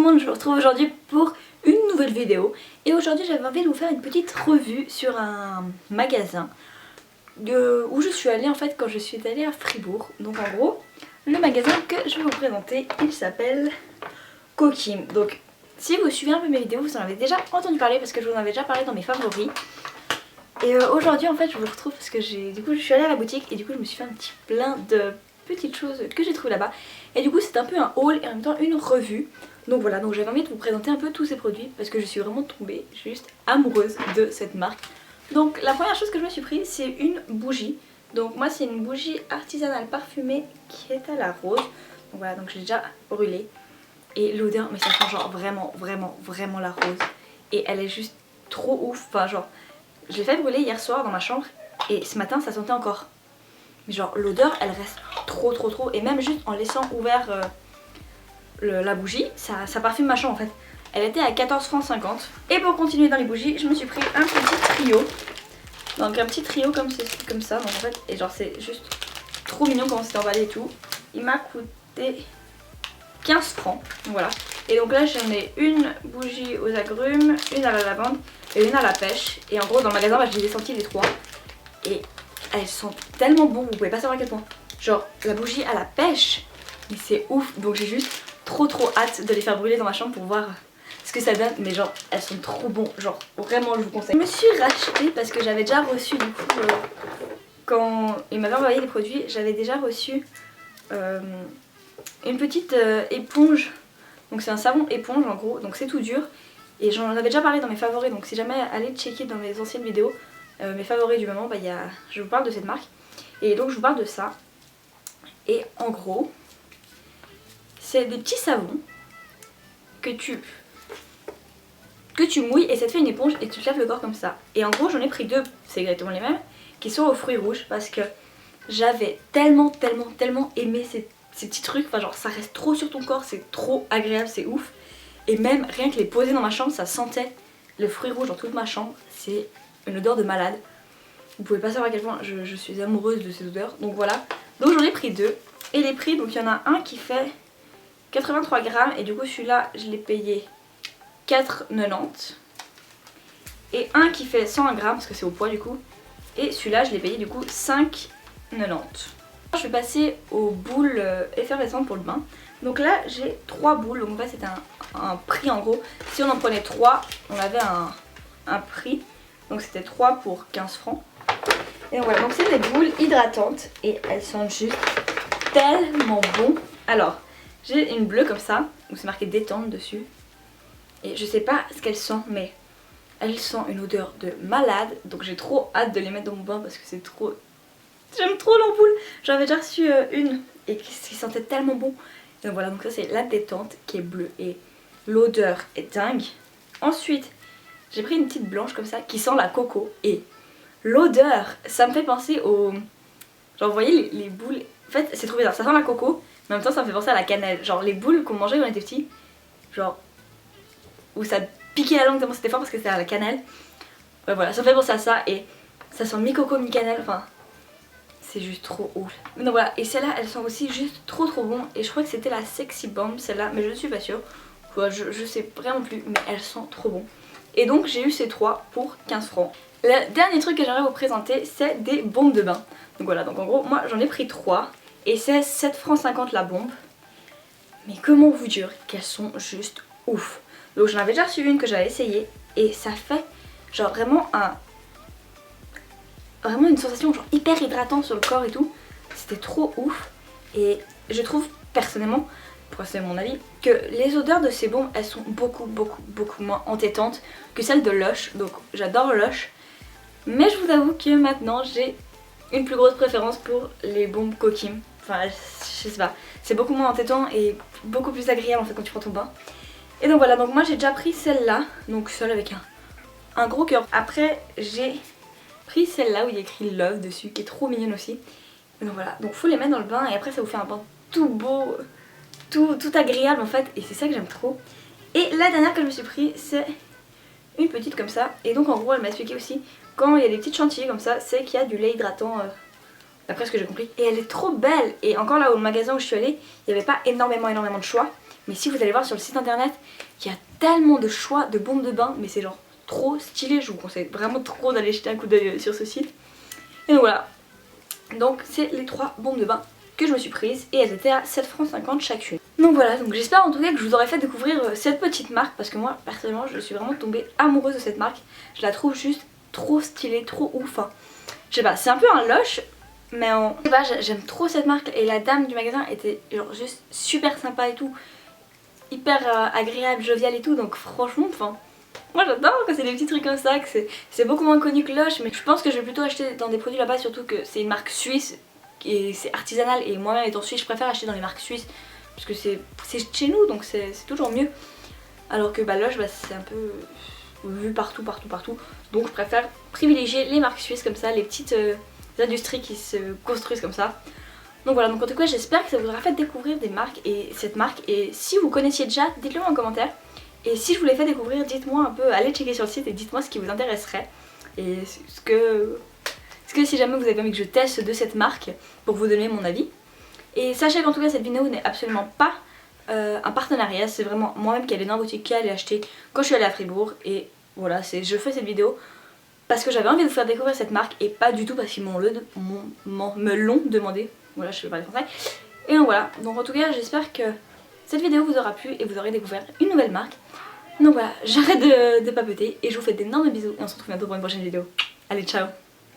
le monde, je vous retrouve aujourd'hui pour une nouvelle vidéo. Et aujourd'hui j'avais envie de vous faire une petite revue sur un magasin où je suis allée en fait quand je suis allée à Fribourg. Donc en gros, le magasin que je vais vous présenter, il s'appelle Cokim. Donc si vous suivez un peu mes vidéos, vous en avez déjà entendu parler parce que je vous en avais déjà parlé dans mes favoris. Et aujourd'hui en fait je vous retrouve parce que du coup je suis allée à la boutique et du coup je me suis fait un petit plein de petites choses que j'ai trouvées là-bas. Et du coup c'est un peu un haul et en même temps une revue. Donc voilà, donc j'avais envie de vous présenter un peu tous ces produits parce que je suis vraiment tombée juste amoureuse de cette marque. Donc la première chose que je me suis prise, c'est une bougie. Donc moi c'est une bougie artisanale parfumée qui est à la rose. Donc voilà, donc je l'ai déjà brûlée. Et l'odeur, mais ça sent genre vraiment la rose. Et elle est juste trop ouf, enfin genre je l'ai fait brûler hier soir dans ma chambre et ce matin ça sentait encore. Mais genre l'odeur elle reste trop et même juste en laissant ouvert la bougie ça parfume ma chambre en fait. Elle était à 14,50 francs. Et pour continuer dans les bougies je me suis pris un petit trio. Donc un petit trio comme ça donc en fait. Et genre c'est juste trop mignon comment c'est emballé et tout. Il m'a coûté 15 francs. Donc voilà. Et donc là j'en ai une bougie aux agrumes, une à la lavande et une à la pêche. Et en gros dans le magasin je les ai sentis les trois. Et elles sont tellement bonnes, vous pouvez pas savoir à quel point. Genre la bougie à la pêche, mais c'est ouf. Donc j'ai juste trop hâte de les faire brûler dans ma chambre pour voir ce que ça donne. Mais genre elles sont trop bonnes, genre vraiment je vous conseille. Je me suis rachetée parce que j'avais déjà reçu du coup quand ils m'avaient envoyé les produits, j'avais déjà reçu une petite éponge. Donc c'est un savon éponge en gros, donc c'est tout dur. Et j'en avais déjà parlé dans mes favoris, donc si jamais allez checker dans mes anciennes vidéos mes favoris du moment, je vous parle de cette marque. Et donc je vous parle de ça. Et en gros c'est des petits savons que tu mouilles et ça te fait une éponge et tu te laves le corps comme ça. Et en gros j'en ai pris deux, c'est exactement les mêmes, qui sont aux fruits rouges parce que j'avais tellement aimé ces petits trucs. Enfin genre ça reste trop sur ton corps, c'est trop agréable, c'est ouf. Et même rien que les poser dans ma chambre, ça sentait le fruit rouge dans toute ma chambre. C'est une odeur de malade. Vous pouvez pas savoir à quel point je suis amoureuse de ces odeurs. Donc voilà, donc j'en ai pris deux. Et les prix, donc il y en a un qui fait 83 grammes et du coup celui-là je l'ai payé 4,90. Et un qui fait 101 grammes parce que c'est au poids du coup. Et celui-là je l'ai payé du coup 5,90. Je vais passer aux boules effervescentes pour le bain. Donc là j'ai 3 boules, donc en fait c'était un prix en gros. Si on en prenait 3 on avait un prix. Donc c'était 3 pour 15 francs. Et donc voilà, donc c'est des boules hydratantes et elles sentent juste tellement bon. Alors j'ai une bleue comme ça où c'est marqué détente dessus. Et je sais pas ce qu'elle sent mais elle sent une odeur de malade. Donc j'ai trop hâte de les mettre dans mon bain parce que c'est trop... J'aime trop l'ampoule. J'en avais déjà reçu une et qui sentait tellement bon. Donc voilà, donc ça c'est la détente qui est bleue et l'odeur est dingue. Ensuite j'ai pris une petite blanche comme ça qui sent la coco et l'odeur ça me fait penser au... Genre vous voyez les boules, en fait c'est trop bizarre, ça sent la coco mais en même temps ça me fait penser à la cannelle. Genre les boules qu'on mangeait quand on était petit, genre où ça piquait la langue tellement c'était fort parce que c'était à la cannelle. Ouais voilà, ça me fait penser à ça et ça sent mi-coco mi-cannelle, enfin c'est juste trop ouf. Donc voilà, et celle-là elle sent aussi juste trop bon et je crois que c'était la Sexy Bomb celle-là mais je ne suis pas sûre. Ouais, je sais vraiment plus mais elle sent trop bon. Et donc j'ai eu ces trois pour 15 francs. Le dernier truc que j'aimerais vous présenter c'est des bombes de bain. Donc voilà, donc en gros moi j'en ai pris 3 et c'est 7,50 francs la bombe. Mais comment vous dire qu'elles sont juste ouf. Donc j'en avais déjà reçu une que j'avais essayé et ça fait genre vraiment une sensation genre hyper hydratante sur le corps et tout. C'était trop ouf et je trouve personnellement, pour c'est mon avis, que les odeurs de ces bombes elles sont beaucoup moins entêtantes que celles de Lush. Donc j'adore Lush mais je vous avoue que maintenant j'ai une plus grosse préférence pour les bombes Cokim. Enfin je sais pas, c'est beaucoup moins entêtant et beaucoup plus agréable en fait quand tu prends ton bain. Et donc voilà, donc moi j'ai déjà pris celle-là, donc celle avec un gros cœur. Après j'ai pris celle-là où il y a écrit Love dessus qui est trop mignonne aussi. Et donc voilà, donc faut les mettre dans le bain et après ça vous fait un bain tout beau, tout agréable en fait et c'est ça que j'aime trop. Et la dernière que je me suis pris c'est une petite comme ça et donc en gros elle m'a expliqué aussi quand il y a des petits chantiers comme ça c'est qu'il y a du lait hydratant d'après ce que j'ai compris. Et elle est trop belle et encore là au magasin où je suis allée il n'y avait pas énormément de choix Mais si vous allez voir sur le site internet, il y a tellement de choix de bombes de bain, mais c'est genre trop stylé. Je vous conseille vraiment trop d'aller jeter un coup d'œil sur ce site. Et donc voilà, donc c'est les 3 bombes de bain que je me suis prise et elles étaient à 7,50 € chacune. Donc voilà, donc j'espère en tout cas que je vous aurais fait découvrir cette petite marque parce que moi personnellement je suis vraiment tombée amoureuse de cette marque. Je la trouve juste trop stylée, trop ouf. Hein. Je sais pas, c'est un peu un Lush, mais je sais pas, j'aime trop cette marque et la dame du magasin était genre juste super sympa et tout, hyper agréable, joviale et tout, donc franchement, enfin, moi j'adore quand c'est des petits trucs comme ça, que c'est beaucoup moins connu que Lush, mais je pense que je vais plutôt acheter dans des produits là-bas, surtout que c'est une marque suisse et c'est artisanal, et moi-même étant suisse, je préfère acheter dans les marques suisses parce que c'est chez nous, donc c'est toujours mieux. Alors que bah, Lush, bah, c'est un peu vu partout, donc je préfère privilégier les marques suisses comme ça, les petites industries qui se construisent comme ça. Donc voilà, donc en tout cas j'espère que ça vous aura fait découvrir des marques et cette marque, et si vous connaissiez déjà, dites-le moi en commentaire. Et si je vous l'ai fait découvrir, dites-moi un peu, allez checker sur le site et dites-moi ce qui vous intéresserait. Et ce que si jamais vous avez envie que je teste de cette marque pour vous donner mon avis. Et sachez qu'en tout cas cette vidéo n'est absolument pas un partenariat, c'est vraiment moi-même qui allais dans la boutique, qui allais acheter quand je suis allée à Fribourg. Et voilà, je fais cette vidéo parce que j'avais envie de vous faire découvrir cette marque et pas du tout parce qu'ils me l'ont demandé. Voilà, je vais parler français. Et donc voilà, donc en tout cas j'espère que cette vidéo vous aura plu et vous aurez découvert une nouvelle marque. Donc voilà, j'arrête de papeter et je vous fais d'énormes bisous et on se retrouve bientôt pour une prochaine vidéo. Allez, ciao!